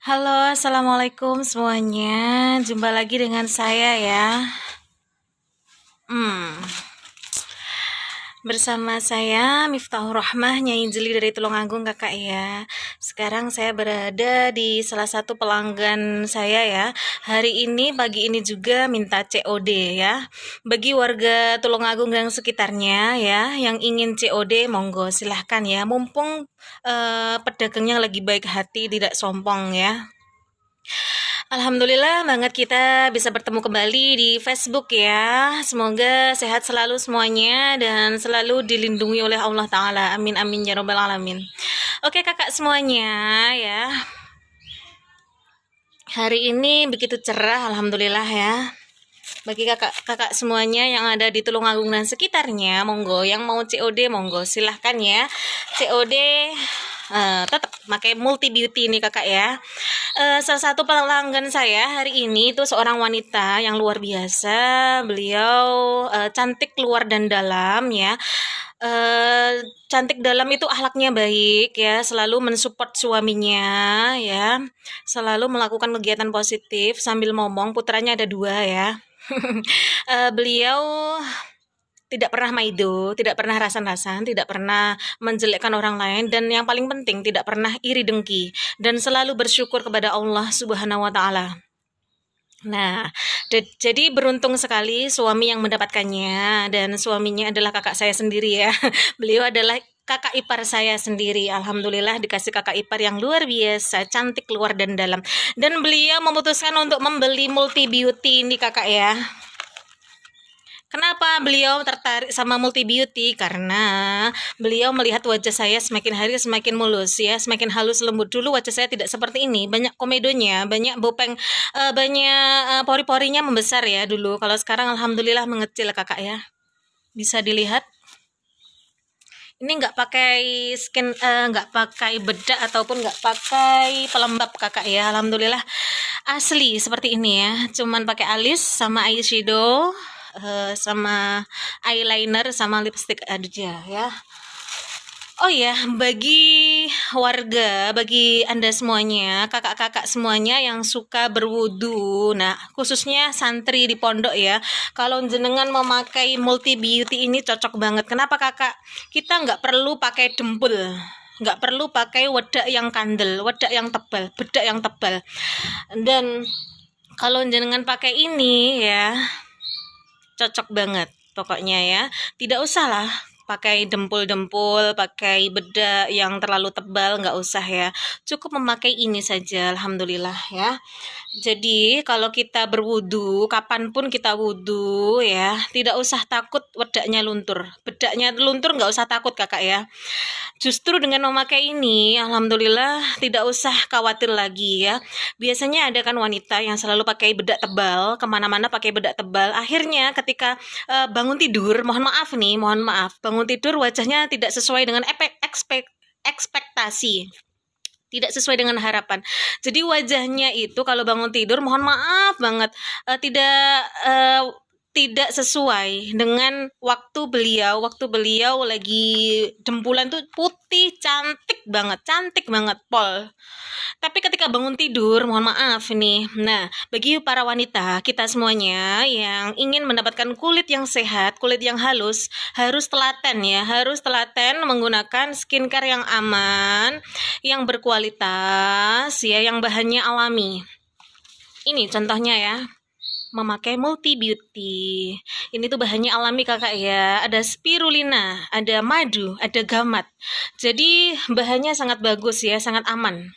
Halo, assalamualaikum semuanya. Jumpa lagi dengan saya ya. Hmm, Bersama saya Miftahur Rahmah, Nyai Jeli dari Tulungagung kakak ya. Sekarang saya berada di salah satu pelanggan saya ya. Hari ini pagi ini juga minta COD ya. Bagi warga Tulungagung dan sekitarnya ya, yang ingin COD monggo silahkan ya. Mumpung pedagangnya lagi baik hati, tidak sombong ya. Alhamdulillah banget kita bisa bertemu kembali di Facebook ya. Semoga sehat selalu semuanya dan selalu dilindungi oleh Allah Ta'ala. Amin amin ya robbal alamin. Oke kakak semuanya ya. Hari ini begitu cerah Alhamdulillah ya. Bagi kakak-kakak semuanya yang ada di Tulungagung dan sekitarnya, monggo yang mau COD monggo silahkan ya. COD tetap pakai multi beauty ini kakak ya. Salah satu pelanggan saya hari ini itu seorang wanita yang luar biasa. Beliau cantik luar dan dalam ya. Cantik dalam itu akhlaknya baik ya, selalu mensupport suaminya ya, selalu melakukan kegiatan positif sambil ngomong. Putranya ada dua ya. Beliau tidak pernah maido, tidak pernah rasan-rasan, tidak pernah menjelekkan orang lain, dan yang paling penting tidak pernah iri dengki, dan selalu bersyukur kepada Allah Subhanahu wa Ta'ala. Nah, jadi beruntung sekali suami yang mendapatkannya, dan suaminya adalah kakak saya sendiri ya. Beliau adalah kakak ipar saya sendiri. Alhamdulillah dikasih kakak ipar yang luar biasa, cantik luar dan dalam. Dan beliau memutuskan untuk membeli multi beauty ini kakak ya. Kenapa beliau tertarik sama multi beauty? Karena beliau melihat wajah saya semakin hari semakin mulus ya, semakin halus lembut. Dulu wajah saya tidak seperti ini, banyak komedonya, banyak bopeng, banyak pori-porinya membesar ya dulu. Kalau sekarang alhamdulillah mengecil kakak ya. Bisa dilihat. Ini nggak pakai nggak pakai bedak ataupun nggak pakai pelembab kakak ya. Alhamdulillah asli seperti ini ya. Cuman pakai alis sama eyeshadow, sama eyeliner sama lipstick aja ya. Oh ya, bagi warga, bagi Anda semuanya, kakak-kakak semuanya yang suka berwudu, nah khususnya santri di pondok ya, kalau jenengan memakai multi beauty ini cocok banget. Kenapa kakak? Kita nggak perlu pakai dempul, nggak perlu pakai wedak yang kandel, wedak yang tebal, bedak yang tebal. Dan kalau jenengan pakai ini ya, cocok banget pokoknya ya. Tidak usah lah pakai dempul-dempul, pakai bedak yang terlalu tebal, nggak usah ya. Cukup memakai ini saja, alhamdulillah ya. Jadi kalau kita berwudu, kapanpun kita wudu ya, tidak usah takut wedaknya luntur. Bedaknya luntur nggak usah takut kakak ya. Justru dengan memakai ini, alhamdulillah tidak usah khawatir lagi ya. Biasanya ada kan wanita yang selalu pakai bedak tebal, kemana-mana pakai bedak tebal. Akhirnya ketika bangun tidur, mohon maaf, bangun tidur wajahnya tidak sesuai dengan ekspektasi, tidak sesuai dengan harapan. Jadi wajahnya itu kalau bangun tidur, mohon maaf banget, tidak sesuai dengan waktu beliau lagi dempulan tuh putih, cantik banget pol. Tapi ketika bangun tidur, mohon maaf nih. Nah, bagi para wanita, kita semuanya yang ingin mendapatkan kulit yang sehat, kulit yang halus, harus telaten ya, harus telaten menggunakan skincare yang aman, yang berkualitas ya, yang bahannya alami. Ini contohnya ya, memakai multi beauty. Ini tuh bahannya alami kakak ya. Ada spirulina, ada madu, ada gamat. Jadi bahannya sangat bagus ya, sangat aman.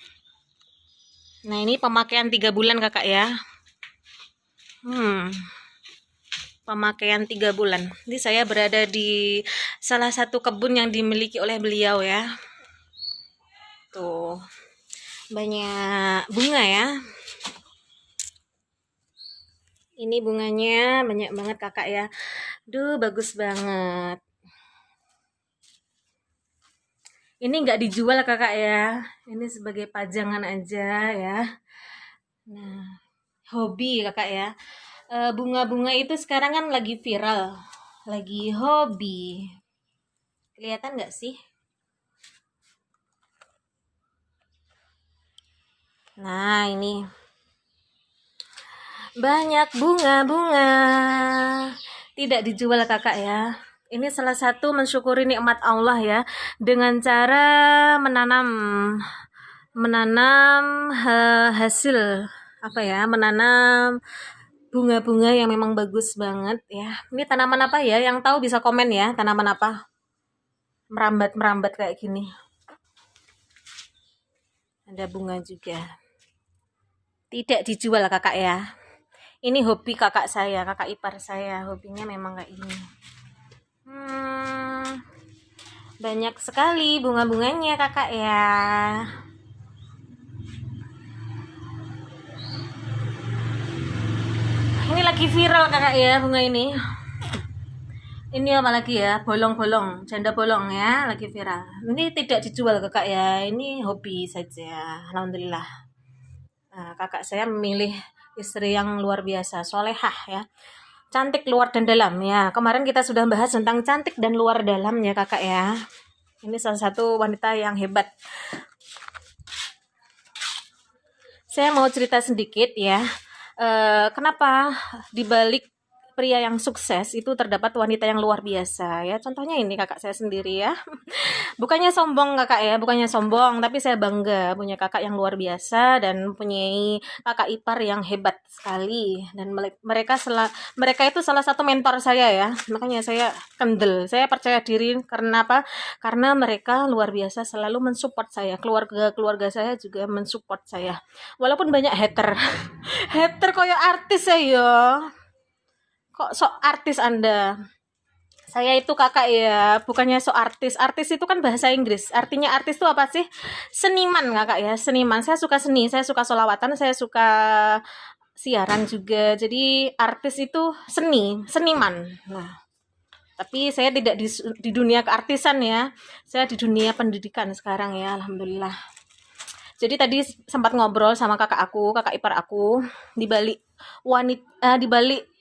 Nah ini pemakaian 3 bulan kakak ya. Pemakaian 3 bulan. Ini saya berada di salah satu kebun yang dimiliki oleh beliau ya. Tuh banyak bunga ya. Ini bunganya banyak banget kakak ya. Duh bagus banget. Ini nggak dijual kakak ya. Ini sebagai pajangan aja ya. Nah, hobi kakak ya. Bunga-bunga itu sekarang kan lagi viral. Lagi hobi. Kelihatan nggak sih? Nah, ini banyak bunga-bunga. Tidak dijual kakak ya. Ini salah satu mensyukuri nikmat Allah ya. Dengan cara menanam hasil apa ya, menanam bunga-bunga yang memang bagus banget ya. Ini tanaman apa ya? Yang tahu bisa komen ya, tanaman apa? Merambat-merambat kayak gini. Ada bunga juga. Tidak dijual kakak ya. Ini hobi kakak saya, kakak ipar saya. Hobinya memang kayak ini. Banyak sekali bunga-bunganya kakak ya. Ini lagi viral kakak ya bunga ini. Ini apa lagi ya? Bolong-bolong, janda bolong ya, lagi viral. Ini tidak dijual kakak ya. Ini hobi saja. Alhamdulillah. Nah, kakak saya memilih istri yang luar biasa, solehah ya. Cantik luar dan dalam ya. Kemarin kita sudah bahas tentang cantik dan luar dalam ya kakak ya. Ini salah satu wanita yang hebat. Saya mau cerita sedikit ya. Kenapa dibalik pria yang sukses itu terdapat wanita yang luar biasa ya. Contohnya ini kakak saya sendiri ya. Bukannya sombong kakak ya, bukannya sombong, tapi saya bangga punya kakak yang luar biasa dan punya kakak ipar yang hebat sekali. Dan mereka itu salah satu mentor saya ya. Makanya saya kendel, saya percaya diri karena apa? Karena mereka luar biasa selalu mensupport saya. Keluarga saya juga mensupport saya. Walaupun banyak hater. Hater koyo artis saya. Kok sok artis Anda? Saya itu kakak ya, bukannya sok artis. Artis itu kan bahasa Inggris. Artinya artis itu apa sih? Seniman kakak ya, seniman. Saya suka seni, saya suka sholawatan, saya suka siaran juga. Jadi artis itu seniman. Nah, tapi saya tidak di dunia keartisan ya. Saya di dunia pendidikan sekarang ya, alhamdulillah. Jadi tadi sempat ngobrol sama kakak ipar aku, di balik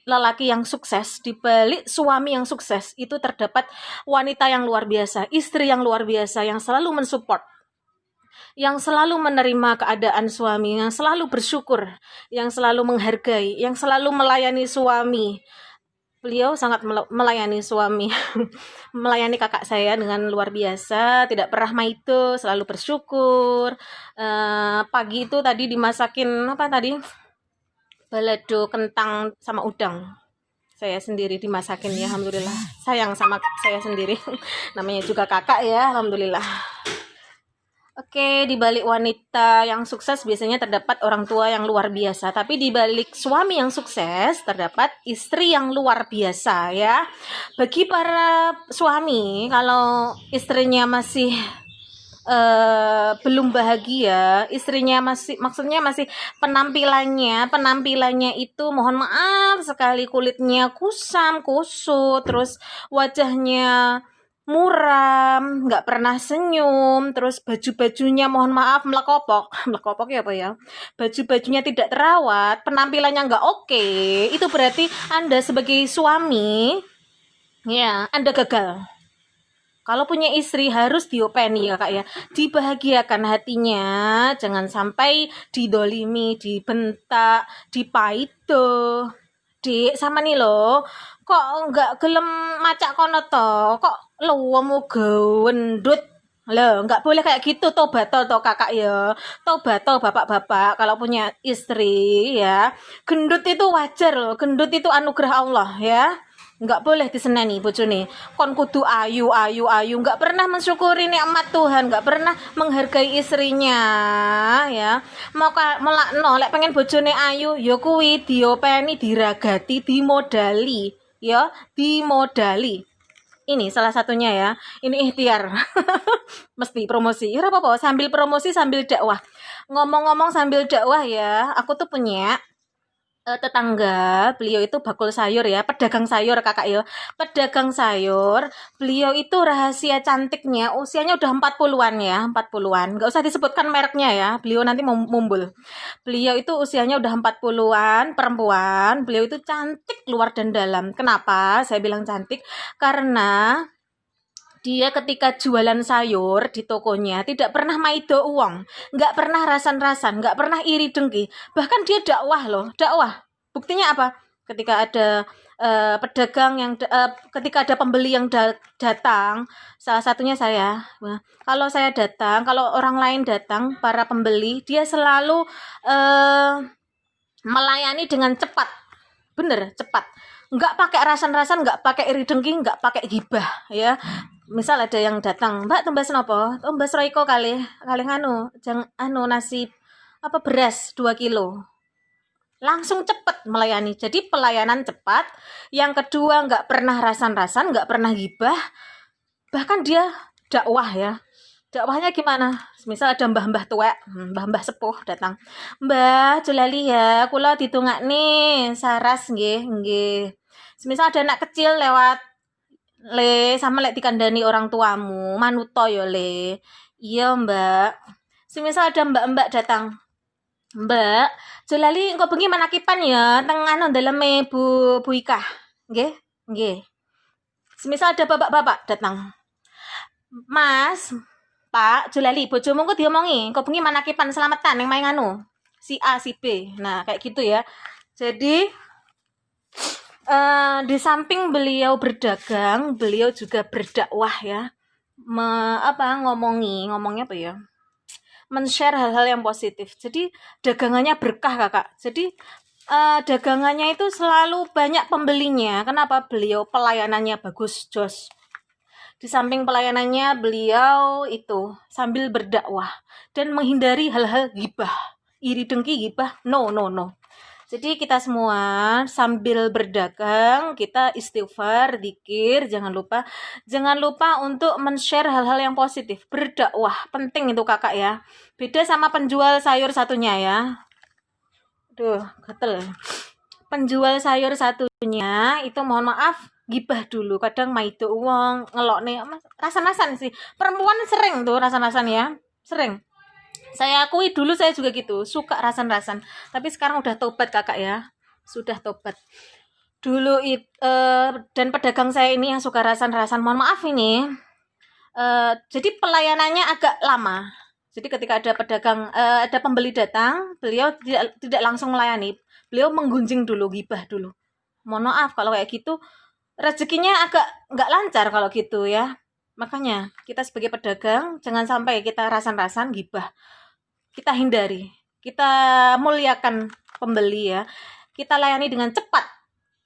lelaki yang sukses, di balik suami yang sukses, itu terdapat wanita yang luar biasa, istri yang luar biasa, yang selalu mensupport, yang selalu menerima keadaan suami, yang selalu bersyukur, yang selalu menghargai, yang selalu melayani suami. Beliau sangat melayani suami, melayani kakak saya dengan luar biasa, tidak pernah maito, selalu bersyukur. Pagi itu tadi dimasakin apa tadi? Balado kentang sama udang. Saya sendiri dimasakin ya, alhamdulillah. Sayang sama saya sendiri. Namanya juga kakak ya, alhamdulillah. Oke, di balik wanita yang sukses biasanya terdapat orang tua yang luar biasa, tapi di balik suami yang sukses terdapat istri yang luar biasa ya. Bagi para suami, kalau istrinya masih belum bahagia, istrinya maksudnya masih penampilannya itu mohon maaf sekali, kulitnya kusut, terus wajahnya muram, nggak pernah senyum, terus baju-bajunya mohon maaf melekopok ya apa ya, baju-bajunya tidak terawat, penampilannya nggak oke, itu berarti Anda sebagai suami ya Anda gagal. Kalau punya istri harus diopeni ya kak ya, dibahagiakan hatinya, jangan sampai didolimi, dibentak, dipaito. Dik, sama nih lo, kok nggak gelem macak kono to, kok luwemu gendut. Loh, nggak boleh kayak gitu, tobat to kakak ya, tobat to bapak-bapak kalau punya istri ya. Gendut itu wajar loh, gendut itu anugerah Allah ya. Nggak boleh diseneni bojone, kon kudu ayu, nggak pernah mensyukuri nikmat Tuhan, nggak pernah menghargai istrinya ya. Mau melakno lek pengen bojone ayu ya kuwi diopeni, diragati, dimodali ya, dimodali. Ini salah satunya ya, ini ikhtiar. Mesti promosi ya, apa-apa sambil promosi sambil dakwah. Ngomong-ngomong sambil dakwah ya, aku tuh punya tetangga, beliau itu bakul sayur ya, pedagang sayur kakak ya, pedagang sayur. Beliau itu rahasia cantiknya usianya udah 40-an ya, 40-an, nggak usah disebutkan mereknya ya, beliau nanti mumbul. Beliau itu usianya udah 40-an, perempuan. Beliau itu cantik luar dan dalam. Kenapa saya bilang cantik? Karena Dia ketika jualan sayur di tokonya tidak pernah maido uang, nggak pernah rasan-rasan, nggak pernah iri dengki. Bahkan dia dakwah loh, dakwah. Buktinya apa? Ketika ada pedagang yang ketika ada pembeli yang datang, salah satunya saya. Nah, kalau saya datang, kalau orang lain datang, para pembeli, dia selalu melayani dengan cepat, bener cepat, nggak pakai rasan-rasan, nggak pakai iri dengki, nggak pakai gibah ya. Misal ada yang datang, Mbak tumbas nopo, tumbas roiko kali nganu, nasi apa beras 2 kilo, langsung cepet melayani. Jadi pelayanan cepat. Yang kedua nggak pernah rasan-rasan, nggak pernah gibah, bahkan dia dakwah ya. Dakwahnya gimana? Misal ada mbah-mbah tuwek, mbah-mbah sepuh datang. Mbah, julali ya, kula ditungakne saras nggih. Semisal ada anak kecil lewat, le sama lek dikandani orang tuamu, manuto ya le. Iya, Mbak. Semisal ada mbak-mbak datang. Mbak, julali engko bengi manakipan ya, teng anu daleme Bu Ika. Nggih. Semisal ada bapak-bapak datang. Mas, Pak, julali bojomu kok diomongi, kok bengi manakipan selamatan yang main anu si A si B. Nah, kayak gitu ya. Jadi di samping beliau berdagang, beliau juga berdakwah ya. Ngomongnya apa ya? Men-share hal-hal yang positif. Jadi dagangannya berkah, Kakak. Jadi dagangannya itu selalu banyak pembelinya. Kenapa? Beliau pelayanannya bagus, jos. Di samping pelayanannya, beliau itu sambil berdakwah dan menghindari hal-hal gibah, iri dengki, gibah. No. Jadi kita semua sambil berdagang, kita istighfar, dzikir, jangan lupa untuk men-share hal-hal yang positif, berdakwah, penting itu Kakak ya. Beda sama penjual sayur satunya ya. Duh, gatel. Penjual sayur satunya itu mohon maaf gibah dulu, kadang maido uang, ngelokne, rasan-rasan sih. Perempuan sering tuh rasan-rasan ya, sering. Saya akui dulu saya juga gitu, suka rasan-rasan. Tapi sekarang udah tobat Kakak ya, sudah tobat. Dulu dan pedagang saya ini yang suka rasan-rasan, mohon maaf ini. Jadi pelayanannya agak lama. Jadi ketika ada ada pembeli datang, beliau tidak langsung melayani. Beliau menggunjing dulu, gibah dulu. Mohon maaf kalau kayak gitu, rezekinya agak nggak lancar kalau gitu ya. Makanya kita sebagai pedagang jangan sampai kita rasan-rasan gibah. Kita hindari. Kita muliakan pembeli ya. Kita layani dengan cepat.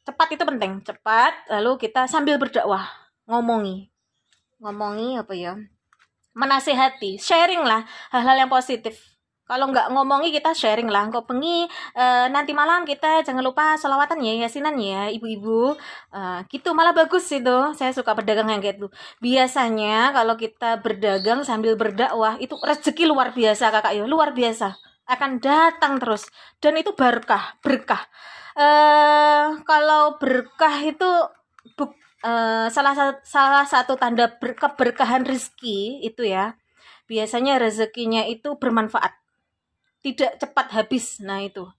Cepat itu penting. Cepat, lalu kita sambil berdakwah, ngomongi apa ya? Menasihati, sharing lah hal-hal yang positif. Kalau nggak ngomongi kita sharing lah. Kok bengi nanti malam kita jangan lupa sholawatan ya, yasinan ya ibu-ibu. Gitu malah bagus itu. Saya suka pedagang yang kayak gitu. Biasanya kalau kita berdagang sambil berdakwah itu rezeki luar biasa Kakak ya, luar biasa. Akan datang terus dan itu berkah. Kalau berkah itu salah satu tanda keberkahan rezeki itu ya. Biasanya rezekinya itu bermanfaat, tidak cepat habis. Nah itu,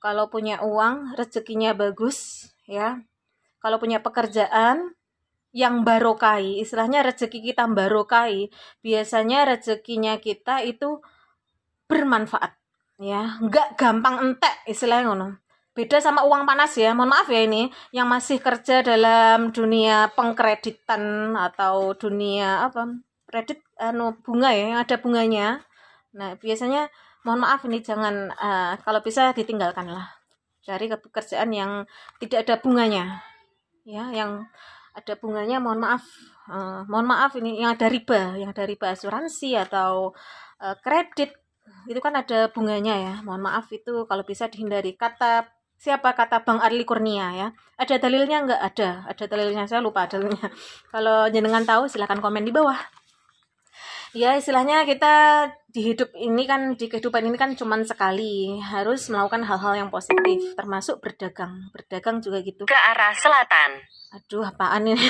kalau punya uang rezekinya bagus ya, kalau punya pekerjaan yang barokai, istilahnya rezeki kita barokai, biasanya rezekinya kita itu bermanfaat ya, nggak gampang entek istilahnya ngono. Beda sama uang panas ya, mohon maaf ya ini yang masih kerja dalam dunia pengkreditan atau dunia kredit bunga ya, yang ada bunganya. Nah biasanya mohon maaf ini jangan, kalau bisa ditinggalkan lah, cari pekerjaan yang tidak ada bunganya ya. Yang ada bunganya mohon maaf ini yang ada riba asuransi atau kredit itu kan ada bunganya ya. Mohon maaf itu kalau bisa dihindari. Kata Bang Arli Kurnia ya. Ada dalilnya enggak? Ada dalilnya, saya lupa dalilnya. Kalau jenengan tahu silahkan komen di bawah. Ya istilahnya kita di kehidupan ini kan cuman sekali, harus melakukan hal-hal yang positif, termasuk berdagang juga gitu. Ke arah selatan. Aduh apaan ini.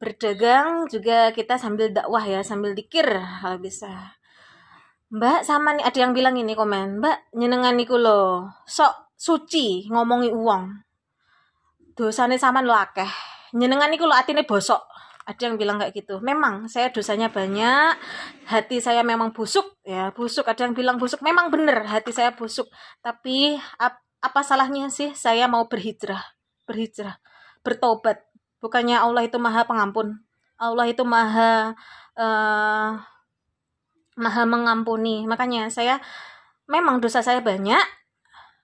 Berdagang juga kita sambil dakwah ya, sambil dzikir kalau bisa. Mbak sama nih ada yang bilang ini komen, Mbak nyenengan niku lho, sok suci ngomongi uang. Dosane sampean lho akeh. Nyenengan niku lho atine bosok. Ada yang bilang kayak gitu. Memang saya dosanya banyak, hati saya memang busuk ya, busuk. Ada yang bilang busuk, memang benar hati saya busuk. Tapi apa salahnya sih saya mau berhijrah, bertobat. Bukannya Allah itu Maha Pengampun. Allah itu eh, Maha mengampuni. Makanya saya memang dosa saya banyak,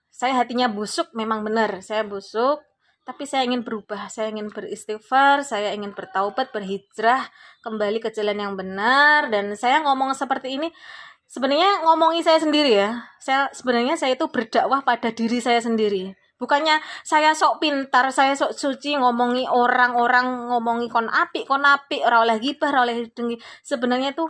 saya hatinya busuk, memang benar saya busuk, tapi saya ingin berubah, saya ingin beristighfar, saya ingin bertaubat, berhijrah kembali ke jalan yang benar. Dan saya ngomong seperti ini sebenarnya ngomongi saya sendiri ya. Saya itu berdakwah pada diri saya sendiri. Bukannya saya sok pintar, saya sok suci ngomongi orang-orang, ngomongi kon apik, ora oleh gibah, ora oleh dengki. Sebenarnya itu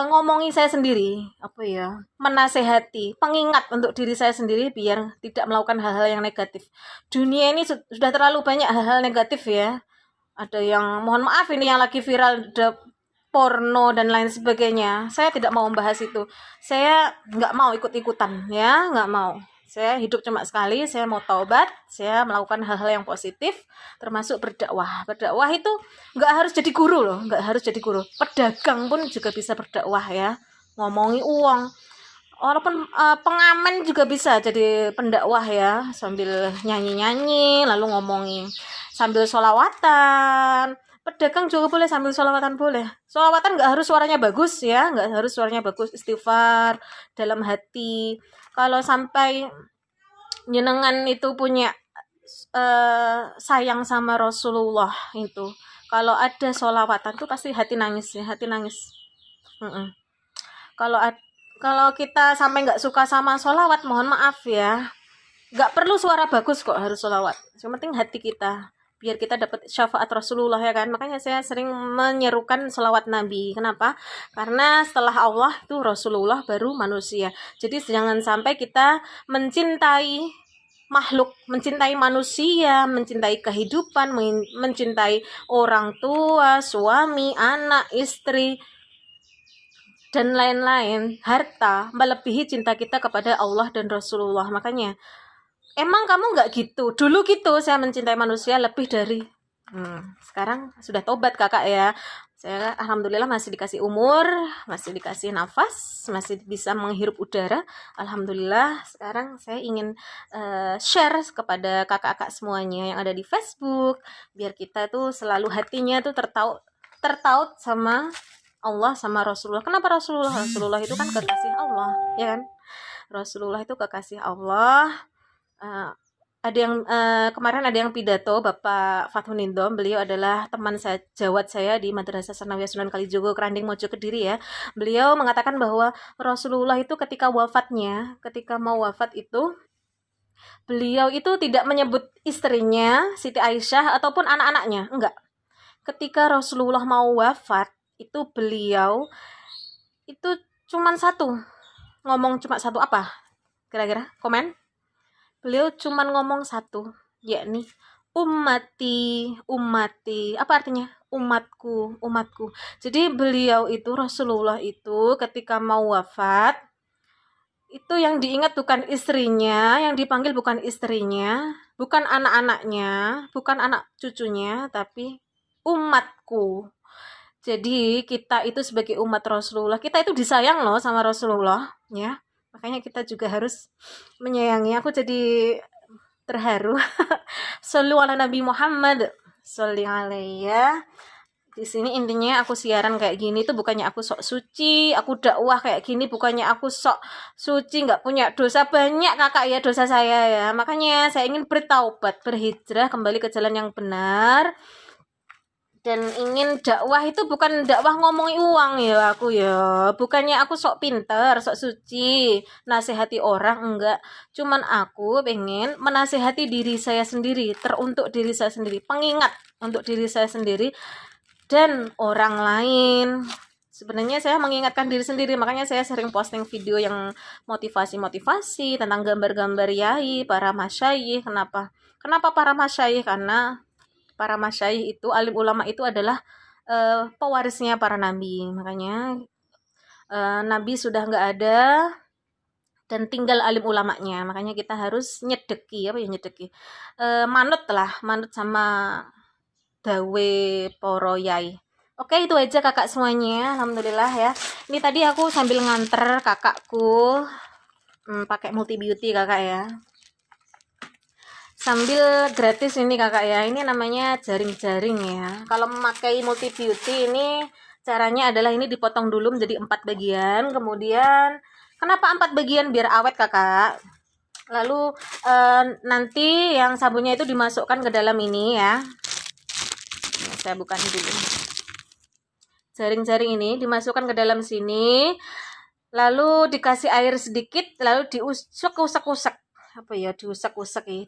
ngomongi saya sendiri, apa ya, menasehati, pengingat untuk diri saya sendiri biar tidak melakukan hal-hal yang negatif. Dunia ini sudah terlalu banyak hal-hal negatif ya. Ada yang, mohon maaf ini yang lagi viral, porno dan lain sebagainya. Saya tidak mau membahas itu. Saya nggak mau ikut-ikutan ya, nggak mau. Saya hidup cuma sekali, saya mau taubat, saya melakukan hal-hal yang positif, termasuk berdakwah. Berdakwah itu nggak harus jadi guru loh, nggak harus jadi guru. Pedagang pun juga bisa berdakwah ya, ngomongi uang. Walaupun pengamen juga bisa jadi pendakwah ya, sambil nyanyi-nyanyi, lalu ngomongin, sambil sholawatan. Pedagang juga boleh sambil sholawatan boleh. Sholawatan nggak harus suaranya bagus ya, nggak harus suaranya bagus, istighfar dalam hati. Kalau sampai jenengan itu punya sayang sama Rasulullah itu, kalau ada sholawatan tuh pasti hati nangis ya, hati nangis. Kalau kita sampai nggak suka sama sholawat, mohon maaf ya, nggak perlu suara bagus kok harus sholawat. Yang penting hati kita, biar kita dapat syafaat Rasulullah ya kan. Makanya saya sering menyerukan sholawat Nabi. Kenapa? Karena setelah Allah itu Rasulullah baru manusia. Jadi jangan sampai kita mencintai makhluk, mencintai manusia, mencintai kehidupan, mencintai orang tua, suami, anak, istri, dan lain-lain, harta melebihi cinta kita kepada Allah dan Rasulullah. Makanya emang kamu nggak gitu? Dulu gitu, saya mencintai manusia lebih dari sekarang sudah tobat kakak ya. Saya alhamdulillah masih dikasih umur, masih dikasih nafas, masih bisa menghirup udara. Alhamdulillah. Sekarang saya ingin share kepada kakak-kakak semuanya yang ada di Facebook, biar kita tuh selalu hatinya tuh tertaut sama Allah sama Rasulullah. Kenapa Rasulullah? Rasulullah itu kan kekasih Allah, ya kan? Rasulullah itu kekasih Allah. Ada yang kemarin ada yang pidato Bapak Fathun Nindom, beliau adalah teman saya, jawat saya di Madrasah Sanawiyah Sunan Kalijogo, Keranding, Mojo Kediri ya. Beliau mengatakan bahwa Rasulullah itu ketika mau wafat itu, beliau itu tidak menyebut istrinya Siti Aisyah ataupun anak-anaknya, enggak. Ketika Rasulullah mau wafat itu beliau itu cuma ngomong satu apa? Kira-kira komen? Beliau cuma ngomong satu, yakni ummati. Apa artinya? Umatku. Jadi beliau itu, Rasulullah itu ketika mau wafat, itu yang diingat bukan istrinya, yang dipanggil bukan istrinya, bukan anak-anaknya, bukan anak cucunya, tapi umatku. Jadi kita itu sebagai umat Rasulullah, kita itu disayang loh sama Rasulullah ya. Makanya kita juga harus menyayangi. Aku jadi terharu. Shollu ala Nabi Muhammad. Sholli alaihi ya. Di sini intinya aku siaran kayak gini tuh bukannya aku sok suci, aku dakwah kayak gini bukannya aku sok suci, nggak punya dosa banyak kakak ya, dosa saya ya. Makanya saya ingin bertaubat, berhijrah kembali ke jalan yang benar. Dan ingin dakwah itu bukan dakwah ngomongi uang ya aku ya. Bukannya aku sok pinter, sok suci, nasihati orang, enggak. Cuman aku pengen menasihati diri saya sendiri, teruntuk diri saya sendiri, pengingat untuk diri saya sendiri dan orang lain. Sebenarnya saya mengingatkan diri sendiri, makanya saya sering posting video yang motivasi tentang gambar-gambar yai, para masyayikh. Kenapa para masyayikh? Karena para masyayikh itu, alim ulama itu adalah pewarisnya para nabi. Makanya nabi sudah nggak ada dan tinggal alim ulamanya. Makanya kita harus nyedeki manut sama dawe poro yai. Oke, itu aja kakak semuanya. Alhamdulillah ya. Ini tadi aku sambil nganter kakakku pakai Multi Beauty kakak ya. Sambil gratis ini kakak ya. Ini namanya jaring-jaring ya. Kalau memakai Multi Beauty ini caranya adalah ini dipotong dulu menjadi 4 bagian. Kemudian kenapa 4 bagian? Biar awet kakak. Lalu nanti yang sabunnya itu dimasukkan ke dalam ini ya. Saya buka dulu. Jaring-jaring ini dimasukkan ke dalam sini. Lalu dikasih air sedikit, lalu diusek-usek. Apa ya, diusek-usek ya.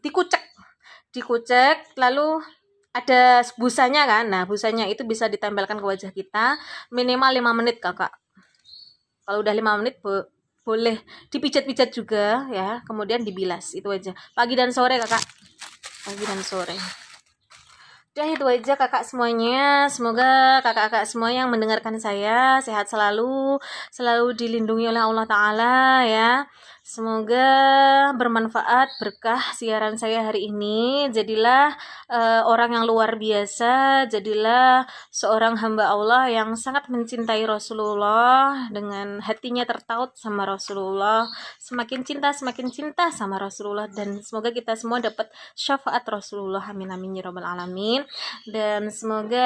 Dikucek, lalu ada busanya kan. Nah, busanya itu bisa ditempelkan ke wajah kita minimal 5 menit kakak. Kalau udah 5 menit boleh dipijat-pijat juga ya, kemudian dibilas. Itu aja, pagi dan sore kakak, pagi dan sore. Udah itu aja kakak semuanya. Semoga kakak-kakak semua yang mendengarkan saya sehat selalu dilindungi oleh Allah Ta'ala ya. Semoga bermanfaat, berkah siaran saya hari ini. Jadilah orang yang luar biasa, jadilah seorang hamba Allah yang sangat mencintai Rasulullah, dengan hatinya tertaut sama Rasulullah, semakin cinta sama Rasulullah, dan semoga kita semua dapat syafaat Rasulullah. Amin amin ya rabbal alamin. Dan semoga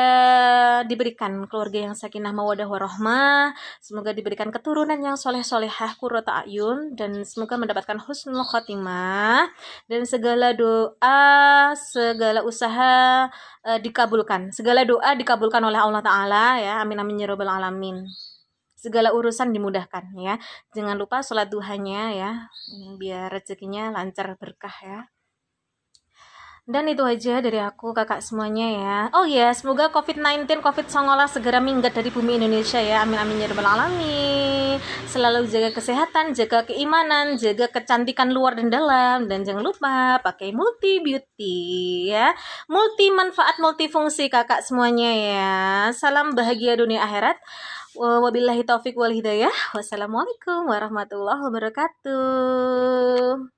diberikan keluarga yang sakinah mawaddah warahmah, semoga diberikan keturunan yang soleh-solehah qurrata ayun, dan semoga mendapatkan husnul khotimah, dan segala doa, segala usaha dikabulkan, segala doa dikabulkan oleh Allah Ta'ala ya. Amin amin ya rabbal alamin. Segala urusan dimudahkan ya. Jangan lupa sholat duhanya ya, biar rezekinya lancar berkah ya. Dan itu aja dari aku kakak semuanya ya. Oh ya, semoga COVID-19 COVID-19 segera minggat dari bumi Indonesia ya. Amin amin ya rabbal alamin. Selalu jaga kesehatan, jaga keimanan, jaga kecantikan luar dan dalam, dan jangan lupa pakai Multi Beauty ya. Multi manfaat, multifungsi kakak semuanya ya. Salam bahagia dunia akhirat. Wabillahi taufik wal hidayah. Wassalamualaikum warahmatullahi wabarakatuh.